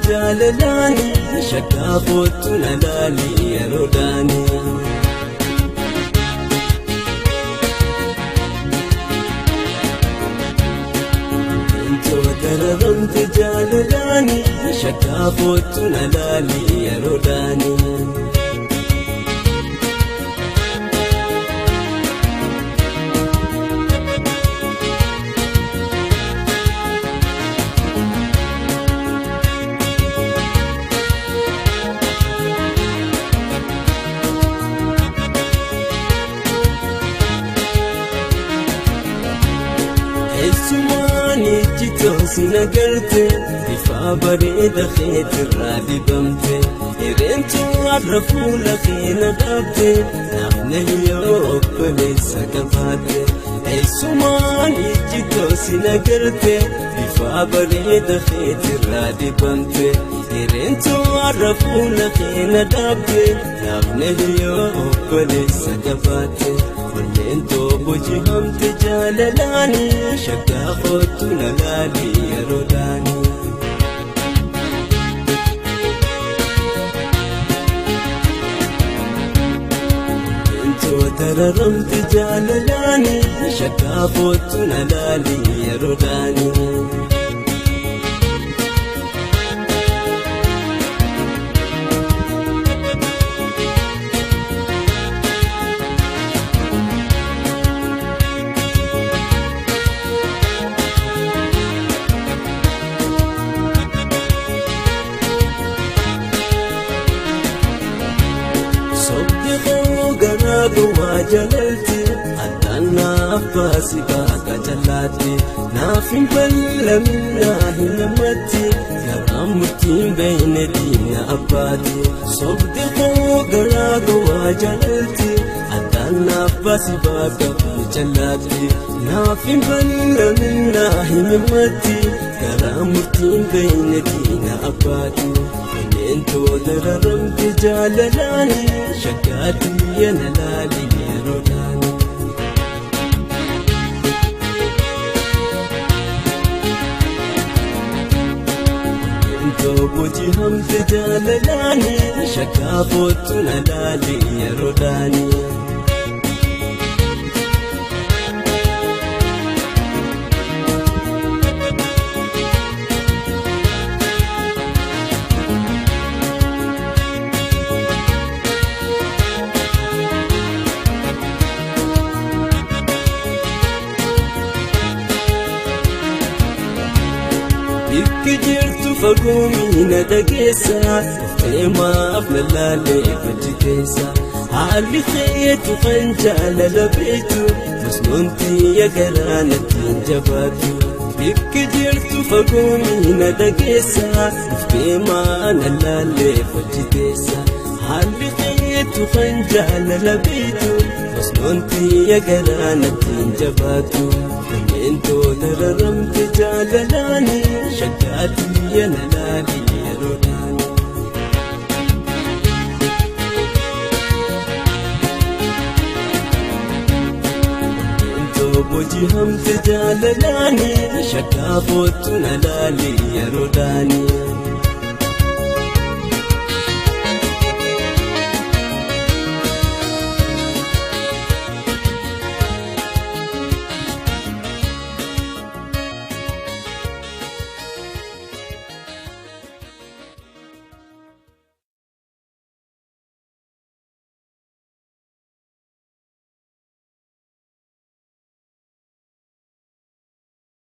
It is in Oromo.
jaalalani shakkaa kootu na laali yeroodhaani. Dararamte jaalalani shakkaa kootu na laali yeroodhaani. Eessumani jitoosi nagarte ifa bareeda keetirraa dibamte ireentu har'a fuula keena dhabde naafna yoo obboleessa qabaatte. Eessumani jitoosi nagarte ifa bareeda keetirraa dibamte ireentu har'a fuula keena dhabde naafna yoo obboleessa qabaatte. Wallento boji hamte jaalalani shakkaa kootu na laali yeroodhaani. Wallento dararamte jaalalani shakkaa kootu na laali yeroodhaani. Garaagumaa jaalalti addaanaaf baasi baaka jallaatti naaf hin ballamin naa hin namatti garaan murtiin beeyne diina abbaati. Sobde koo garaagumaa jaalalti addaanaaf baasi baaka jallaatti naaf hin ballamin naa hin namatti garaan murtiin beeyne diina abbaati. Wallento dararamte jaalalani shakkaati yana laali yeroodhaani. Wallento boji hamte jaalalani shakkaa kootu na laali yeroodhaani. Ikki jirtu fagoomi na dhageessa teemaaf na laalee fachi keessa haalli keetu kan jaalala beektu masnoonti yagaraa natti hin jabaatu. Ikki jirtu fagoomi na dhageessa teemaa na laalee fachi keessa haalli keetu kan jaalala beektu masnoonti yagaraa natti hin jabaatu. Wallento dararamte jaalalani shakkaati yana laali yeroodhaani. Wallento boji hamte jaalalani shakkaa kootu na laali yeroodhaani.